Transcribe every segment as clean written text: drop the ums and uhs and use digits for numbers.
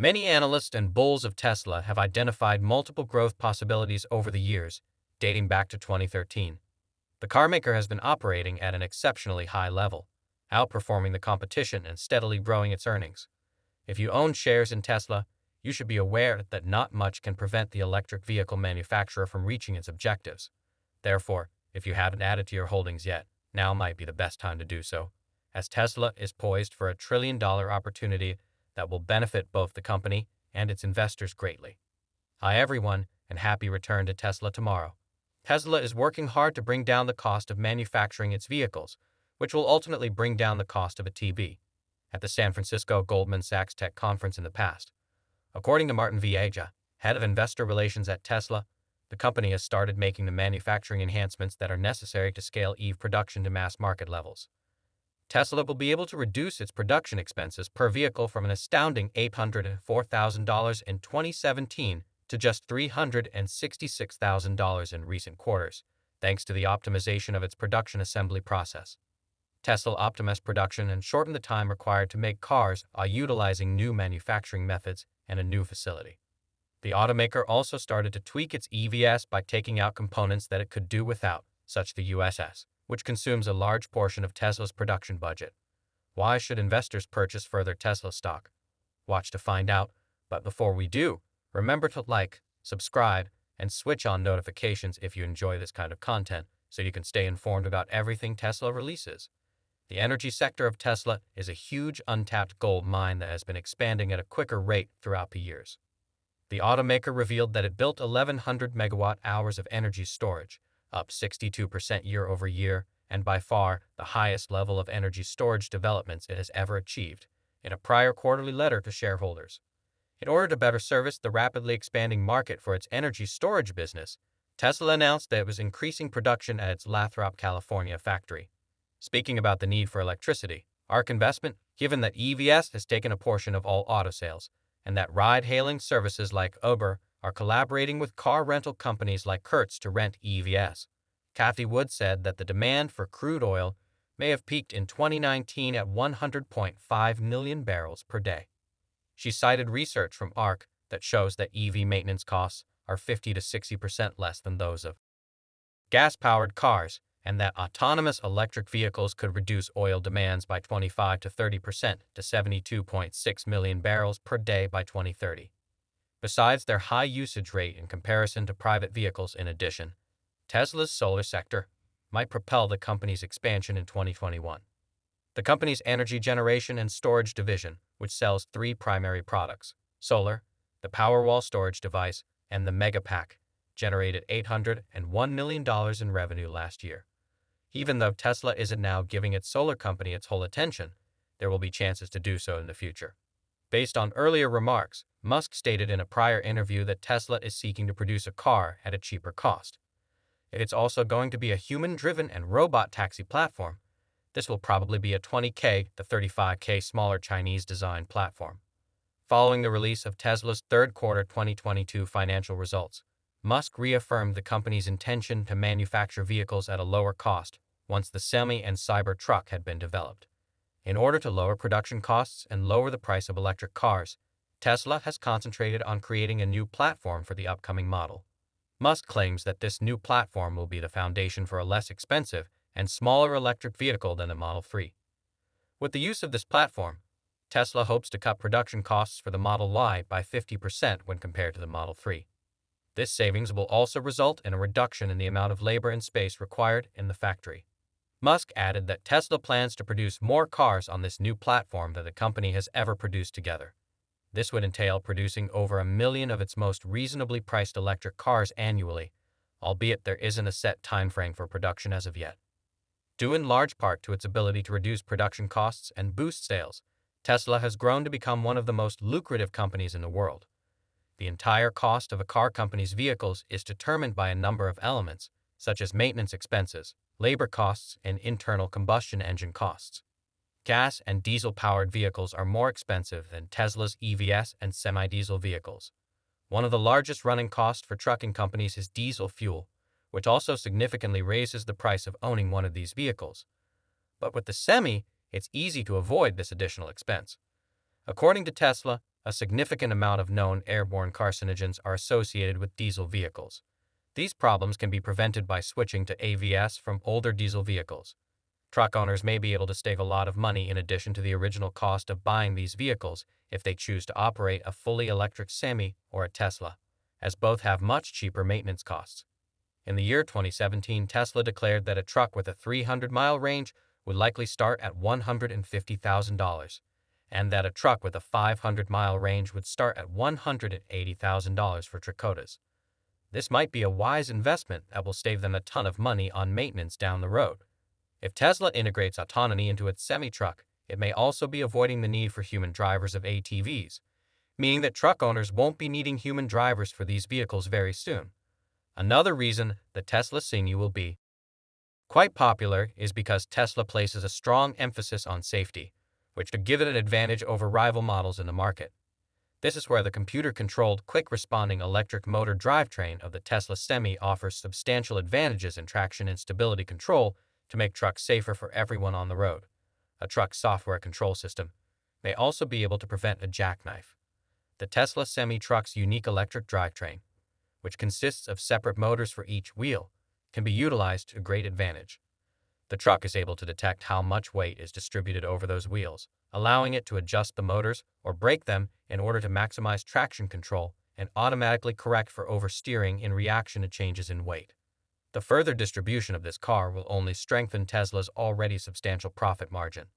Many analysts and bulls of Tesla have identified multiple growth possibilities over the years, dating back to 2013. The carmaker has been operating at an exceptionally high level, outperforming the competition and steadily growing its earnings. If you own shares in Tesla, you should be aware that not much can prevent the electric vehicle manufacturer from reaching its objectives. Therefore, if you haven't added to your holdings yet, now might be the best time to do so, as Tesla is poised for a trillion-dollar opportunity that will benefit both the company and its investors greatly. Hi everyone, and happy return to Tesla tomorrow. Tesla is working hard to bring down the cost of manufacturing its vehicles, which will ultimately bring down the cost of a TB. At the San Francisco Goldman Sachs Tech Conference in the past, according to Martin Vieja, head of investor relations at Tesla, the company has started making the manufacturing enhancements that are necessary to scale EV production to mass market levels. Tesla will be able to reduce its production expenses per vehicle from an astounding $804,000 in 2017 to just $366,000 in recent quarters, thanks to the optimization of its production assembly process. Tesla optimized production and shortened the time required to make cars by utilizing new manufacturing methods and a new facility. The automaker also started to tweak its EVs by taking out components that it could do without, such as the USS, which consumes a large portion of Tesla's production budget. Why should investors purchase further Tesla stock? Watch to find out, but before we do, remember to like, subscribe, and switch on notifications if you enjoy this kind of content so you can stay informed about everything Tesla releases. The energy sector of Tesla is a huge untapped gold mine that has been expanding at a quicker rate throughout the years. The automaker revealed that it built 1,100 megawatt-hours of energy storage, up 62% year over year, and by far the highest level of energy storage developments it has ever achieved, in a prior quarterly letter to shareholders. In order to better service the rapidly expanding market for its energy storage business, Tesla announced that it was increasing production at its Lathrop, California factory. Speaking about the need for electricity, ARK Investment, given that EVs has taken a portion of all auto sales, and that ride-hailing services like Uber are collaborating with car rental companies like Hertz to rent EVs. Cathie Wood said that the demand for crude oil may have peaked in 2019 at 100.5 million barrels per day. She cited research from ARK that shows that EV maintenance costs are 50 to 60% less than those of gas-powered cars, and that autonomous electric vehicles could reduce oil demands by 25 to 30% to 72.6 million barrels per day by 2030. Besides their high usage rate in comparison to private vehicles in addition, Tesla's solar sector might propel the company's expansion in 2021. The company's energy generation and storage division, which sells three primary products, solar, the Powerwall storage device, and the Megapack, generated $801 million in revenue last year. Even though Tesla isn't now giving its solar company its whole attention, there will be chances to do so in the future. Based on earlier remarks, Musk stated in a prior interview that Tesla is seeking to produce a car at a cheaper cost. It's also going to be a human-driven and robot taxi platform. This will probably be a $20K to $35K smaller Chinese-designed platform. Following the release of Tesla's third quarter 2022 financial results, Musk reaffirmed the company's intention to manufacture vehicles at a lower cost once the Semi and Cybertruck had been developed. In order to lower production costs and lower the price of electric cars, Tesla has concentrated on creating a new platform for the upcoming model. Musk claims that this new platform will be the foundation for a less expensive and smaller electric vehicle than the Model 3. With the use of this platform, Tesla hopes to cut production costs for the Model Y by 50% when compared to the Model 3. This savings will also result in a reduction in the amount of labor and space required in the factory. Musk added that Tesla plans to produce more cars on this new platform than the company has ever produced together. This would entail producing over 1 million of its most reasonably priced electric cars annually, albeit there isn't a set timeframe for production as of yet. Due in large part to its ability to reduce production costs and boost sales, Tesla has grown to become one of the most lucrative companies in the world. The entire cost of a car company's vehicles is determined by a number of elements, such as maintenance expenses, labor costs, and internal combustion engine costs. Gas and diesel-powered vehicles are more expensive than Tesla's EVs and semi-diesel vehicles. One of the largest running costs for trucking companies is diesel fuel, which also significantly raises the price of owning one of these vehicles. But with the Semi, it's easy to avoid this additional expense. According to Tesla, A significant amount of known airborne carcinogens are associated with diesel vehicles. These problems can be prevented by switching to AVS from older diesel vehicles. Truck owners may be able to save a lot of money in addition to the original cost of buying these vehicles if they choose to operate a fully electric Semi or a Tesla, as both have much cheaper maintenance costs. In the year 2017, Tesla declared that a truck with a 300-mile range would likely start at $150,000, and that a truck with a 500-mile range would start at $180,000 for Trakotas. This might be a wise investment that will save them a ton of money on maintenance down the road. If Tesla integrates autonomy into its semi-truck, it may also be avoiding the need for human drivers of ATVs, meaning that truck owners won't be needing human drivers for these vehicles very soon. Another reason the Tesla Semi will be quite popular is because Tesla places a strong emphasis on safety, which could give it an advantage over rival models in the market. This is where the computer-controlled, quick-responding electric motor drivetrain of the Tesla Semi offers substantial advantages in traction and stability control to make trucks safer for everyone on the road. A truck's software control system may also be able to prevent a jackknife. The Tesla Semi truck's unique electric drivetrain, which consists of separate motors for each wheel, can be utilized to great advantage. The truck is able to detect how much weight is distributed over those wheels, allowing it to adjust the motors or brake them in order to maximize traction control and automatically correct for oversteering in reaction to changes in weight. The further distribution of this car will only strengthen Tesla's already substantial profit margin.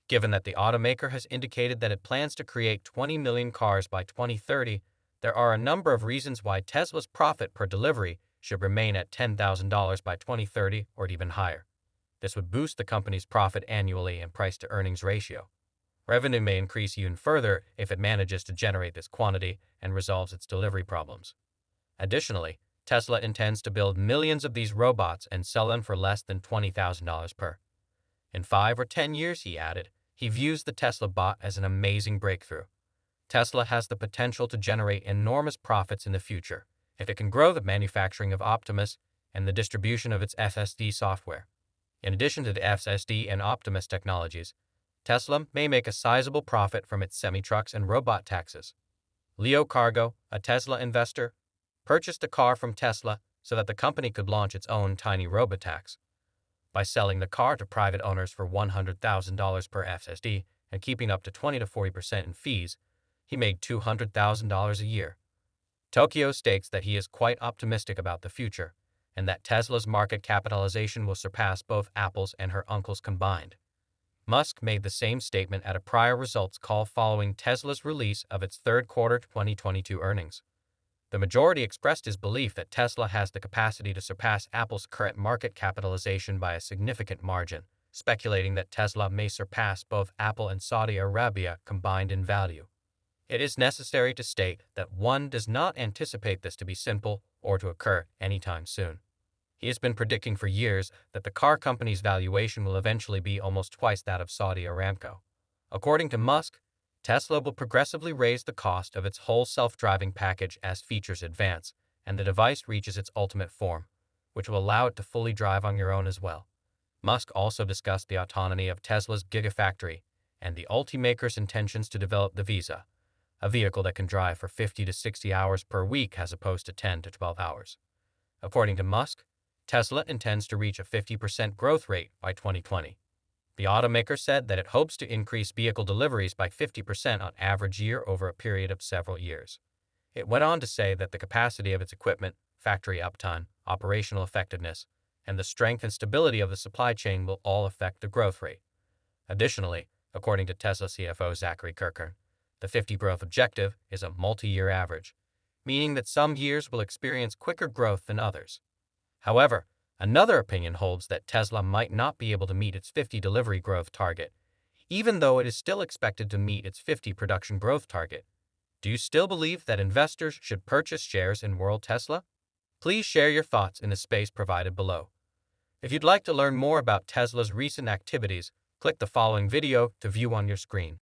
Given that the automaker has indicated that it plans to create 20 million cars by 2030, there are a number of reasons why Tesla's profit per delivery should remain at $10,000 by 2030 or even higher. This would boost the company's profit annually and price-to-earnings ratio. Revenue may increase even further if it manages to generate this quantity and resolves its delivery problems. Additionally, Tesla intends to build millions of these robots and sell them for less than $20,000 per. In 5 or 10 years, he added, he views the Tesla bot as an amazing breakthrough. Tesla has the potential to generate enormous profits in the future if it can grow the manufacturing of Optimus and the distribution of its FSD software. In addition to the FSD and Optimus technologies, Tesla may make a sizable profit from its semi-trucks and robot taxis. Leo Cargo, a Tesla investor, purchased a car from Tesla so that the company could launch its own tiny robotax. By selling the car to private owners for $100,000 per FSD and keeping up to 20 to 40% in fees, he made $200,000 a year. Tokyo states that he is quite optimistic about the future and that Tesla's market capitalization will surpass both Apple's and her uncle's combined. Musk made the same statement at a prior results call following Tesla's release of its third quarter 2022 earnings. The majority expressed his belief that Tesla has the capacity to surpass Apple's current market capitalization by a significant margin, speculating that Tesla may surpass both Apple and Saudi Arabia combined in value. It is necessary to state that one does not anticipate this to be simple or to occur anytime soon. He has been predicting for years that the car company's valuation will eventually be almost twice that of Saudi Aramco. According to Musk, Tesla will progressively raise the cost of its whole self-driving package as features advance and the device reaches its ultimate form, which will allow it to fully drive on your own as well. Musk also discussed the autonomy of Tesla's Gigafactory and the Ultimaker's intentions to develop the Visa, a vehicle that can drive for 50 to 60 hours per week as opposed to 10 to 12 hours. According to Musk, Tesla intends to reach a 50% growth rate by 2020. The automaker said that it hopes to increase vehicle deliveries by 50% on average year over a period of several years. It went on to say that the capacity of its equipment, factory uptime, operational effectiveness, and the strength and stability of the supply chain will all affect the growth rate. Additionally, according to Tesla CFO Zachary Kirkhorn, the 50 growth objective is a multi-year average, meaning that some years will experience quicker growth than others. However, another opinion holds that Tesla might not be able to meet its 50 delivery growth target, even though it is still expected to meet its 50 production growth target. Do you still believe that investors should purchase shares in World Tesla? Please share your thoughts in the space provided below. If you'd like to learn more about Tesla's recent activities, click the following video to view on your screen.